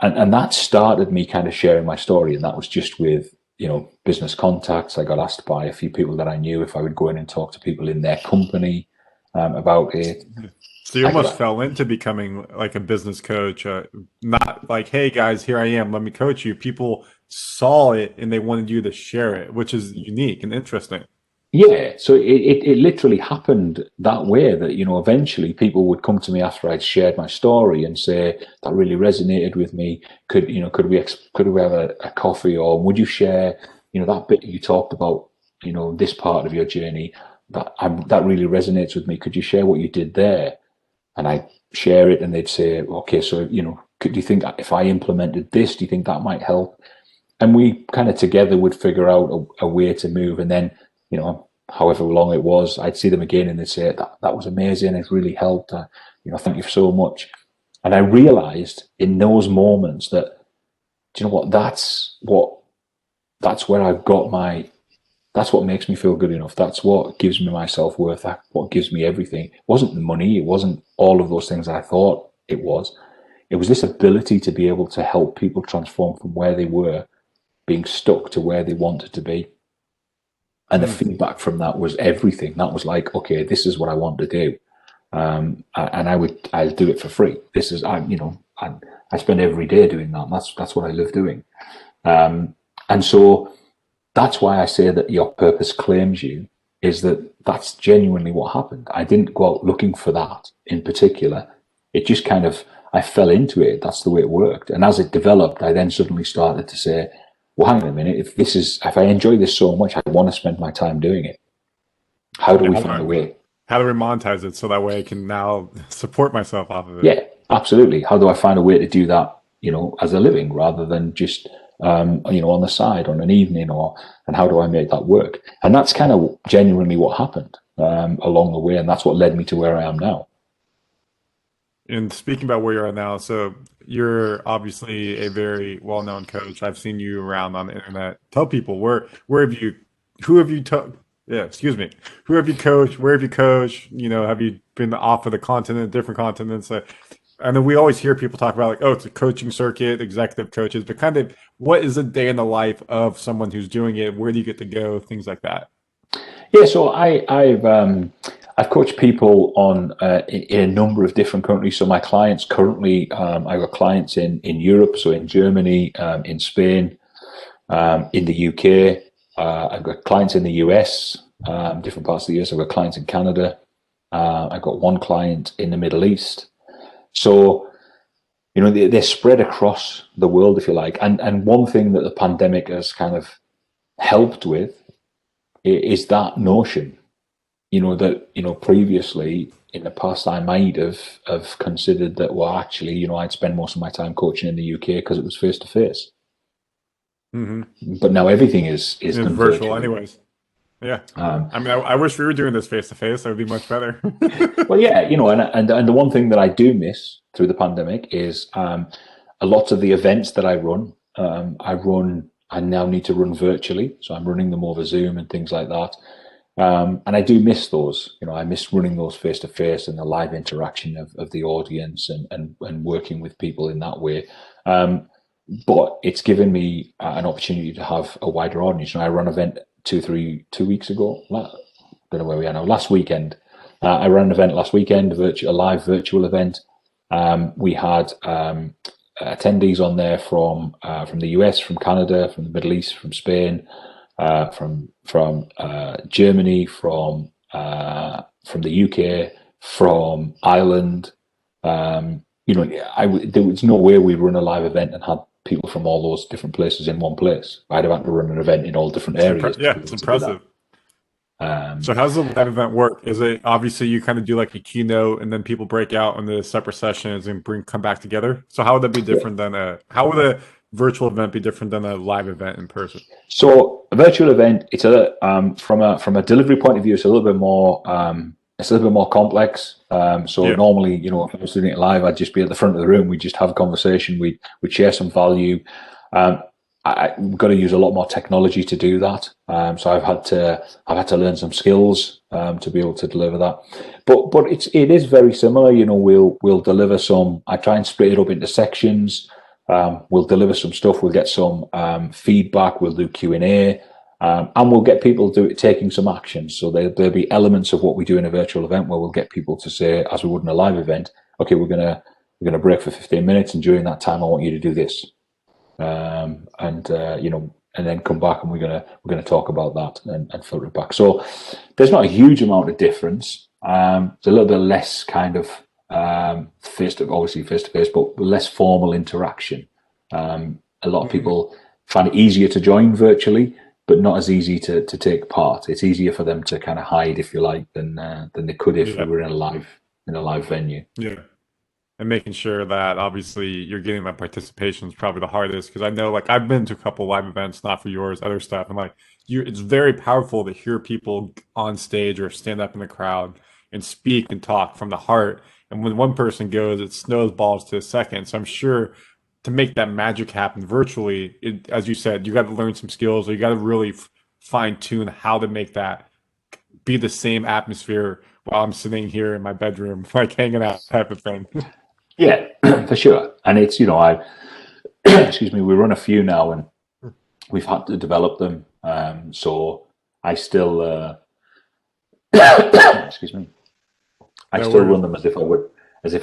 And that started me kind of sharing my story. And that was just with, business contacts. I got asked by a few people that I knew if I would go in and talk to people in their company about it. So you almost fell into becoming like a business coach, not like, hey guys, here I am, let me coach you. People saw it and they wanted you to share it, which is unique and interesting. Yeah, so it literally happened that way that, eventually people would come to me after I'd shared my story and say, that really resonated with me. Could we have a coffee, or would you share, that bit you talked about, this part of your journey? that really resonates with me. Could you share what you did there? And I share it, and they'd say, okay, so, you know, do you think if I implemented this, do you think that might help? And we kind of together would figure out a way to move. And then, you know, however long it was, I'd see them again and they'd say, that was amazing. It really helped. You know, thank you so much. And I realized in those moments that, do you know what, that's where I've got that's what makes me feel good enough. That's what gives me my self-worth. That's what gives me everything. It wasn't the money. It wasn't all of those things I thought it was. It was this ability to be able to help people transform from where they were, being stuck, to where they wanted to be. And the feedback from that was everything. That was like, okay, this is what I want to do. And I'll do it for free. This is, I spend every day doing that. That's what I love doing. And so that's why I say that your purpose claims you, is that's genuinely what happened. I didn't go out looking for that in particular. It just kind of, I fell into it. That's the way it worked. And as it developed, I then suddenly started to say, well, hang on a minute. If I enjoy this so much, I want to spend my time doing it. How do we find a way? How do we monetize it so that way I can now support myself off of it? Yeah, absolutely. How do I find a way to do that, you know, as a living rather than just, you know, on the side on an evening, and how do I make that work? And that's kind of genuinely what happened along the way. And that's what led me to where I am now. And speaking about where you are now, so you're obviously a very well-known coach. I've seen you around on the internet. Tell people who have you yeah, excuse me, who have you coached? Where have you coached? You know, have you been off of the continent, different continents? I know we always hear people talk about like, oh, it's a coaching circuit, executive coaches, but kind of what is a day in the life of someone who's doing it? Where do you get to go? Things like that. Yeah, so I've coached people on in a number of different countries. So my clients currently, I've got clients in Europe, so in Germany, in Spain, in the UK. I've got clients in the US, different parts of the US. I've got clients in Canada. I've got one client in the Middle East. So, you know, they're spread across the world, if you like. And one thing that the pandemic has kind of helped with is that notion, you know, that, you know, previously in the past I might have considered that, well, actually, you know, I'd spend most of my time coaching in the UK because it was face to face. But now everything is done virtual anyways. Yeah. I mean, I wish we were doing this face to face. That would be much better. Well, yeah, you know, and the one thing that I do miss through the pandemic is a lot of the events that I run, I now need to run virtually. So I'm running them over Zoom and things like that. And I do miss those. You know, I miss running those face to face and the live interaction of the audience and working with people in that way. But it's given me an opportunity to have a wider audience. And I ran an event 2 weeks ago. I don't know where we are now. Last weekend, I ran an event last weekend, a live virtual event. We had attendees on there from the US, from Canada, from the Middle East, from Spain, from Germany, from the UK, from Ireland. You know, there was no way we'd run a live event and had people from all those different places in one place. I'd have had to run an event in all different areas. Yeah, it's impressive. So how does that event work? Is it obviously you kind of do like a keynote and then people break out in the separate sessions and come back together? So how would that be different than how would a virtual event be different than a live event in person? So a virtual event, it's from a delivery point of view, it's a little bit more complex. Normally, you know, if I was doing it live, I'd just be at the front of the room. We'd just have a conversation. We'd share some value. I've got to use a lot more technology to do that. So I've had to learn some skills to be able to deliver that. But it is very similar. You know, we'll deliver some. I try and split it up into sections. We'll deliver some stuff. We'll get some feedback. We'll do Q&A. And we'll get people taking some action. So there'll be elements of what we do in a virtual event where we'll get people to say, as we would in a live event, okay, we're gonna break for 15 minutes, and during that time, I want you to do this, you know, and then come back, and we're gonna talk about that and filter it back. So there's not a huge amount of difference. It's a little bit less kind of face to face, but less formal interaction. A lot of people find it easier to join virtually. but not as easy to take part. It's easier for them to kind of hide, if you like, than they could if we Yeah. were in a live venue. Yeah. And making sure that obviously you're getting that participation is probably the hardest because I know like I've been to a couple live events, not for yours, other stuff, and like you, it's very powerful to hear people on stage or stand up in the crowd and speak and talk from the heart. And when one person goes, it snowballs to a second. So I'm sure to make that magic happen virtually, as you said, you got to learn some skills, or you got to really fine tune how to make that be the same atmosphere while I'm sitting here in my bedroom, like hanging out type of thing. Yeah, for sure. And it's, I, excuse me, we run a few now and we've had to develop them. So I still, excuse me, I No still worries. run them as if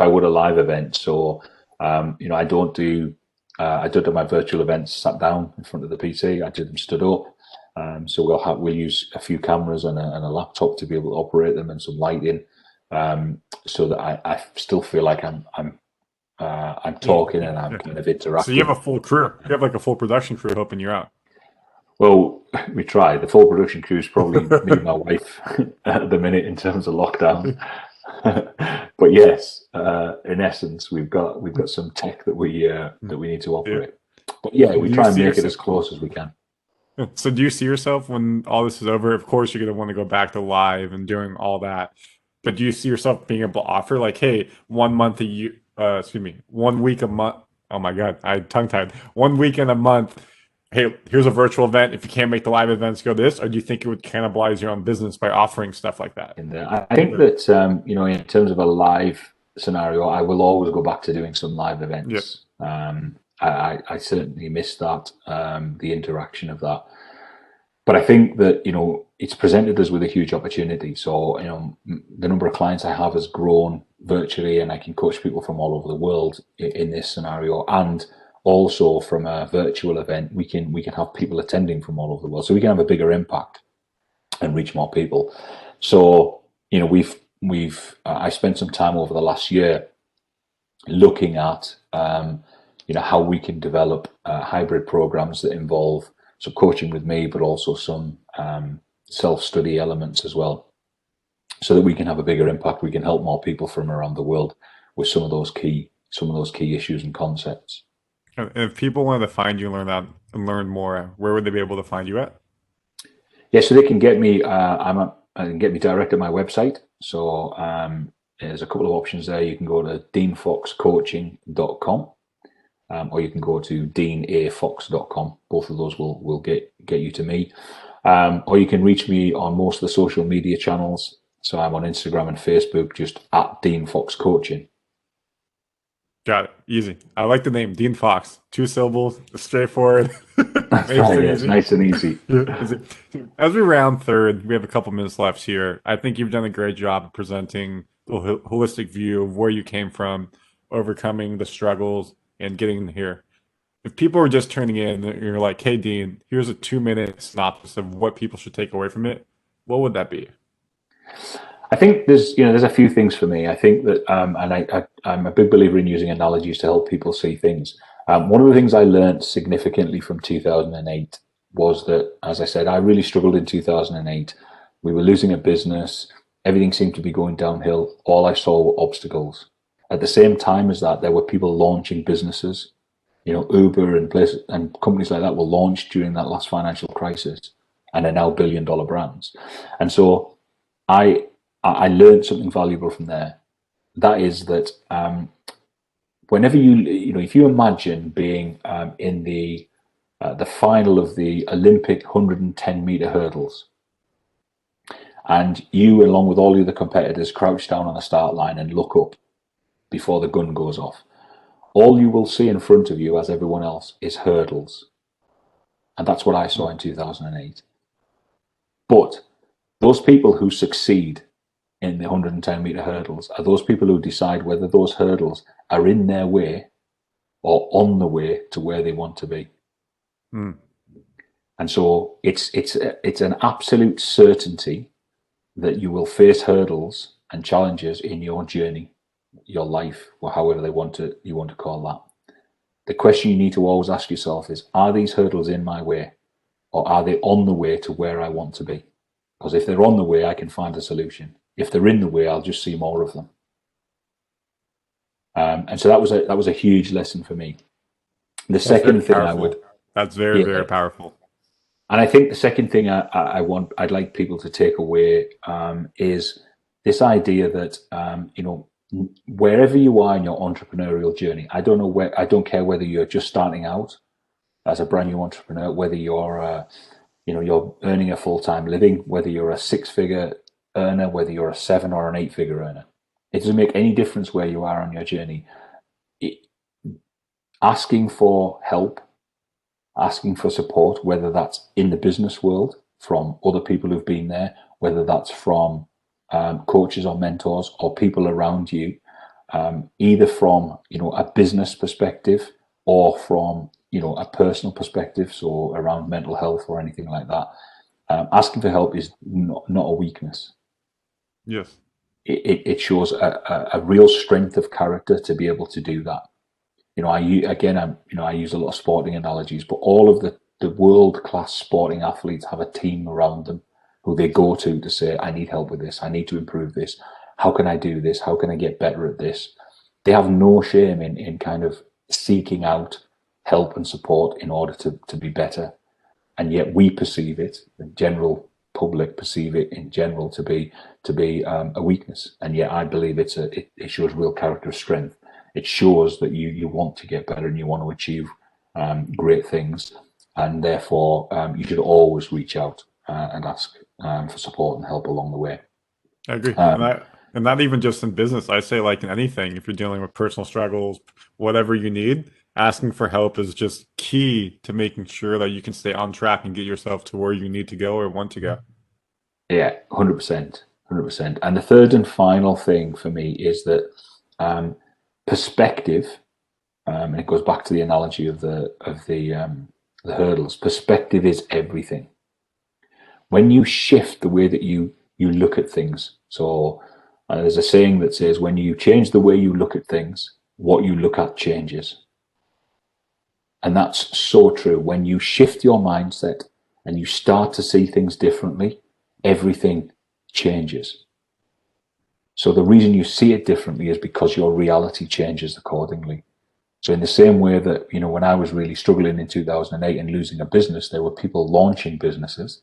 I would a live event. So, I I don't do my virtual events sat down in front of the PC. I do them stood up. So we'll use a few cameras and a laptop to be able to operate them and some lighting, so that I still feel like I'm Yeah. talking and I'm Yeah. kind of So you have interacting. a full crew. You have like a full production crew helping you out. Well, we try. The full production crew is probably me and my wife at the minute in terms of lockdown. But yes, in essence, we've got some tech that we need to Yeah. operate. But yeah, we Do you try and see make it yourself? as close as we can. So do you see yourself when all this is over? Of course, you're gonna want to go back to live and doing all that. But do you see yourself being able to offer like, hey, 1 month a year, excuse me, 1 week a month? Oh my God, I tongue tied. 1 week in a month. Hey, here's a virtual event. If you can't make the live events, go this. Or do you think it would cannibalize your own business by offering stuff like that? And I think that in terms of a live scenario, I will always go back to doing some live Yep. events. I certainly miss that, the interaction of that. But I think that it's presented us with a huge opportunity. So the number of clients I have has grown virtually, and I can coach people from all over the world in this scenario. And also from a virtual event, we can have people attending from all over the world, so we can have a bigger impact and reach more people. So I spent some time over the last year looking at how we can develop hybrid programs that involve some coaching with me, but also some self-study elements as well, so that we can have a bigger impact. We can help more people from around the world with some of those key issues and concepts. And if people wanted to find you and learn that and learn more, where would they be able to find you at? Yeah, so they can get me. I can get me direct at my website. So there's a couple of options there. You can go to deanfoxcoaching.com, or you can go to deanafox.com. Both of those will get you to me. Or you can reach me on most of the social media channels. So I'm on Instagram and Facebook, just at Dean Fox Coaching. Got it. Easy. I like the name, Dean Fox. 2 syllables, straightforward. That's Makes right. it Yeah, it's easy. nice and easy. Yeah. As we round third, we have a couple minutes left here. I think you've done a great job of presenting a holistic view of where you came from, overcoming the struggles, and getting here. If people are just turning in, and you're like, "Hey, Dean, here's a 2 minute synopsis of what people should take away from it," what would that be? I think there's a few things for me. I think that, and I'm a big believer in using analogies to help people see things. One of the things I learned significantly from 2008 was that, as I said, I really struggled in 2008. We were losing a business. Everything seemed to be going downhill. All I saw were obstacles. At the same time as that, there were people launching businesses. Uber and places and companies like that were launched during that last financial crisis, and are now billion-dollar brands. And so I learned something valuable from there. That is that, whenever if you imagine being in the final of the Olympic 110-meter hurdles, and you, along with all the other competitors, crouch down on the start line and look up before the gun goes off, all you will see in front of you, as everyone else, is hurdles. And that's what I saw in 2008. But those people who succeed in the 110-meter hurdles are those people who decide whether those hurdles are in their way or on the way to where they want to be. Mm. And so it's an absolute certainty that you will face hurdles and challenges in your journey, your life, or however you want to call that. The question you need to always ask yourself is, are these hurdles in my way? or are they on the way to where I want to be? Because if they're on the way, I can find a solution. If they're in the way, I'll just see more of them. And so that was a huge lesson for me. The That's very second thing I would, powerful. That's very, yeah, very powerful. and I think the second thing I'd like people to take away is this idea that wherever you are in your entrepreneurial journey, I don't care whether you're just starting out as a brand new entrepreneur, whether you're earning a full time living, whether you're a 6 figure earner, whether you're a 7 or an 8 figure earner. It doesn't make any difference where you are on your journey. It, Asking for help, asking for support, whether that's in the business world from other people who've been there, whether that's from coaches or mentors or people around you, either from a business perspective or from a personal perspective, so around mental health or anything like that. Asking for help is not a weakness. Yes. It shows a real strength of character to be able to do that. I use a lot of sporting analogies, but all of the world class sporting athletes have a team around them who they go to say, I need help with this. I need to improve this. How can I do this? How can I get better at this? They have no shame in kind of seeking out help and support in order to be better. And yet we perceive it, the general public perceive it in general to be a weakness. And yet I believe it shows real character strength. It shows that you want to get better and you want to achieve great things, and therefore you should always reach out and ask for support and help along the way. I agree. Um, And not even just in business. I say like in anything, if you're dealing with personal struggles, whatever you need, asking for help is just key to making sure that you can stay on track and get yourself to where you need to go or want to go. yeah, 100%, 100%. And the third and final thing for me is that perspective, and it goes back to the analogy of the hurdles. Perspective is everything. When you shift the way that you look at things, so there's a saying that says, when you change the way you look at things, what you look at changes. And that's so true. When you shift your mindset and you start to see things differently, everything changes. So the reason you see it differently is because your reality changes accordingly. So in the same way that, when I was really struggling in 2008 and losing a business, there were people launching businesses.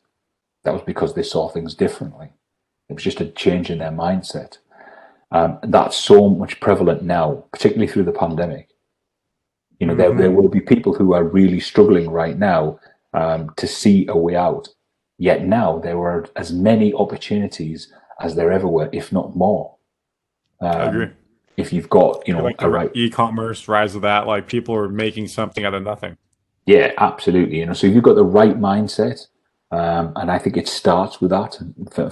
That was because they saw things differently. It was just a change in their mindset. That's so much prevalent now, particularly through the pandemic. There Hmm. will be people who are really struggling right now to see a way out. Yet now there are as many opportunities as there ever were, if not more. I agree. If you've got, Like a the right, e-commerce rise of that, like people are making something out of nothing. yeah, absolutely. So if you've got the right mindset, and I think it starts with that.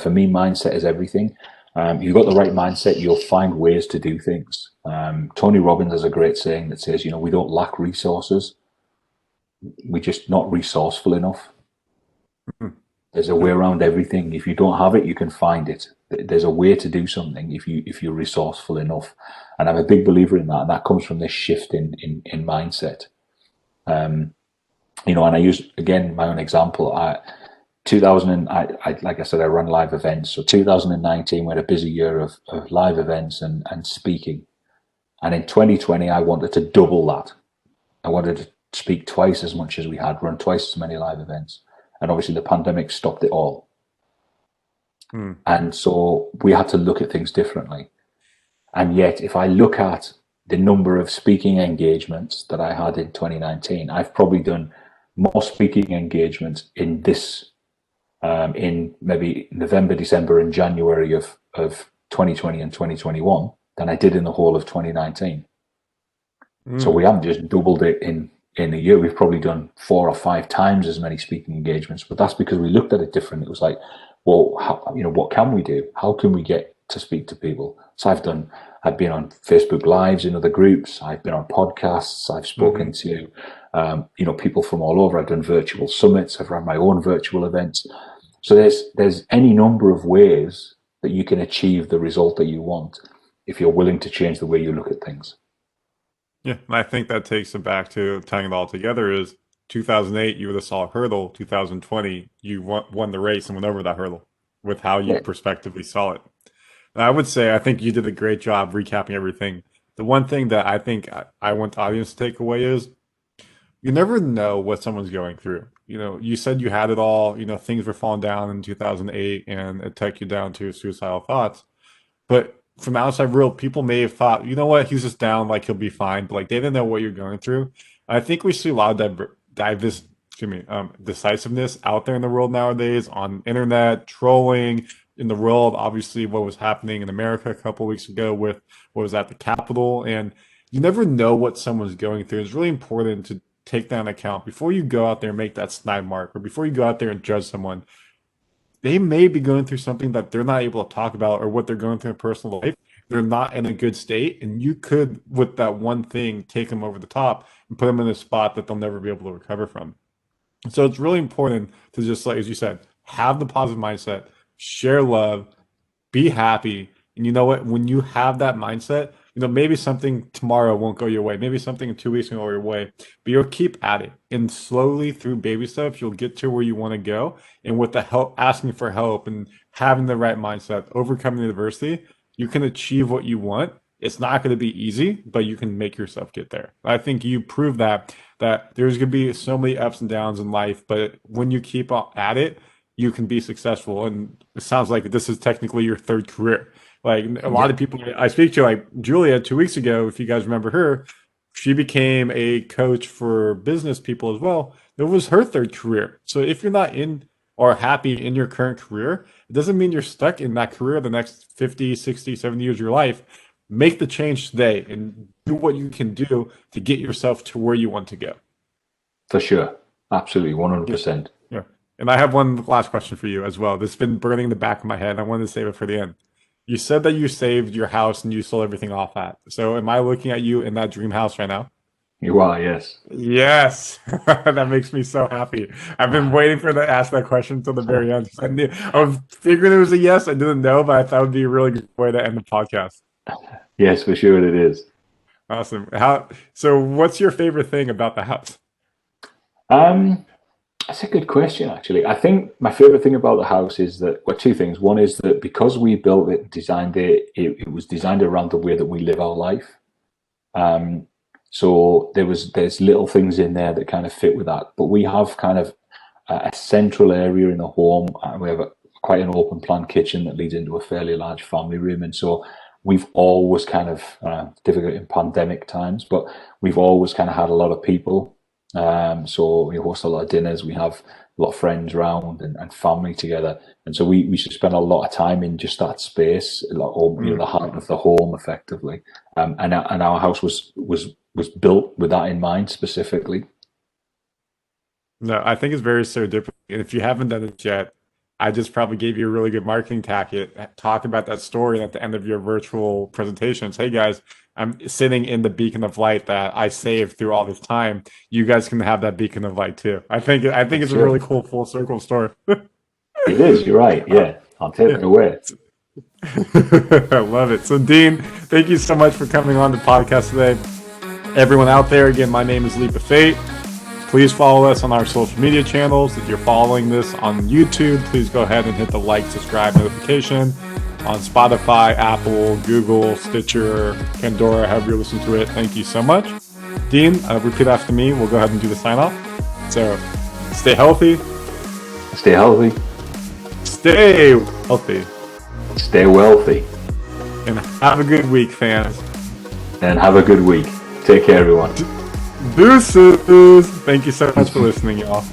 For me, mindset is everything. You've got the right mindset, you'll find ways to do things. Tony Robbins has a great saying that says, we don't lack resources. We're just not resourceful enough. Mhm. There's a way Yep. around everything. If you don't have it, you can find it. There's a way to do something if you're resourceful enough. And I'm a big believer in that. And that comes from this shift in mindset. And I use again my own example. 2000, like I said, I run live events. So 2019 we had a busy year of live events and speaking. And in 2020, I wanted to double that. I wanted to speak twice as much as we had, run twice as many live events. And obviously the pandemic stopped it all. Mm. And so we had to look at things differently. And yet, if I look at the number of speaking engagements that I had in 2019, I've probably done more speaking engagements in maybe November, December, and January of 2020 and 2021 than I did in the whole of 2019. So we Mm. haven't just doubled it in a year. We've probably done 4 or 5 times as many speaking engagements, but that's because we looked at it different. It was like, well, what can we do? How can we get to speak to people? So I've been on Facebook Lives in other groups. I've been on podcasts. I've spoken Hmm. to, people from all over. I've done virtual summits. I've run my own virtual events. So there's any number of ways that you can achieve the result that you want if you're willing to change the way you look at things. Yeah, and I think that takes it back to tying it all together is 2008, you would have saw a hurdle. 2020, you won the race and went over that hurdle with how you Yeah. prospectively saw it. And I would say I think you did a great job recapping everything. The one thing that I think I want the audience to take away is you never know what someone's going through. You said you had it all, things were falling down in 2008 and it took you down to suicidal thoughts. But from the outside world, people may have thought, you know what, he's just down, like he'll be fine. But like they didn't know what you're going through. I think we see a lot of decisiveness out there in the world nowadays on internet, trolling in the world. Obviously, what was happening in America a couple of weeks ago with what was at the Capitol. And you never know what someone's going through. It's really important to take that into account before you go out there and make that snide mark or before you go out there and judge someone. They may be going through something that they're not able to talk about or what they're going through in personal life. They're not in a good state. And you could, with that one thing, take them over the top and put them in a spot that they'll never be able to recover from. So it's really important to just, like as you said, have the positive mindset, share love, be happy. And you know what? When you have that mindset, maybe something tomorrow won't go your way. Maybe something in 2 weeks won't go your way, but you'll keep at it. And slowly through baby steps, you'll get to where you want to go. And with the help, asking for help and having the right mindset, overcoming the adversity, you can achieve what you want. It's not going to be easy, but you can make yourself get there. I think you prove that there's going to be so many ups and downs in life, but when you keep at it, you can be successful. And it sounds like this is technically your third career. Like a lot of people I speak to, like Julia 2 weeks ago, if you guys remember her, she became a coach for business people as well. It was her third career. So if you're not in or happy in your current career, it doesn't mean you're stuck in that career the next 50, 60, 70 years of your life. Make the change today and do what you can do to get yourself to where you want to go. For sure. Absolutely. Yeah. 100%. Yeah. And I have one last question for you as well. This has been burning in the back of my head. I wanted to save it for the end. You said that you saved your house and you sold everything off at. So am I looking at you in that dream house right now? You are, yes. Yes. That makes me so happy. I've been waiting for to ask that question until the very end. I was figuring it was a yes. I didn't know, but I thought it would be a really good way to end the podcast. Yes, for sure it is. Awesome. So what's your favorite thing about the house? Um, That's a good question, actually. I think my favorite thing about the house is that, well, two things. One is that because we built it, designed it, it was designed around the way that we live our life. So there's little things in there that kind of fit with that. But we have kind of a central area in the home, and we have quite an open plan kitchen that leads into a fairly large family room. And so we've always kind of difficult in pandemic times, but we've always kind of had a lot of people. So we host a lot of dinners. We have a lot of friends around and family together, and so we should spend a lot of time in just that space, like home, the heart of the home, effectively. And our house was built with that in mind specifically. No, I think it's very serendipity. And if you haven't done it yet, I just probably gave you a really good marketing tactic. Talk about that story at the end of your virtual presentations. Hey guys, I'm sitting in the beacon of light that I saved through all this time. You guys can have that beacon of light too. I think it's a Sure. really cool full circle story. It is. You're right. Yeah, I'll take Yeah. it away. I love it. So Dean, thank you so much for coming on the podcast today. Everyone out there, again, my name is Leap of Fate. Please follow us on our social media channels. If you're following this on YouTube, please go ahead and hit the like, subscribe, notification on Spotify, Apple, Google, Stitcher, Pandora, however you listen to it. Thank you so much. Dean, repeat after me. We'll go ahead and do the sign off. So stay healthy, Stay healthy. stay healthy, Stay wealthy. and have a good week, fans. And have a good week. Take care, everyone. Deuces. Thank you so much for listening, y'all.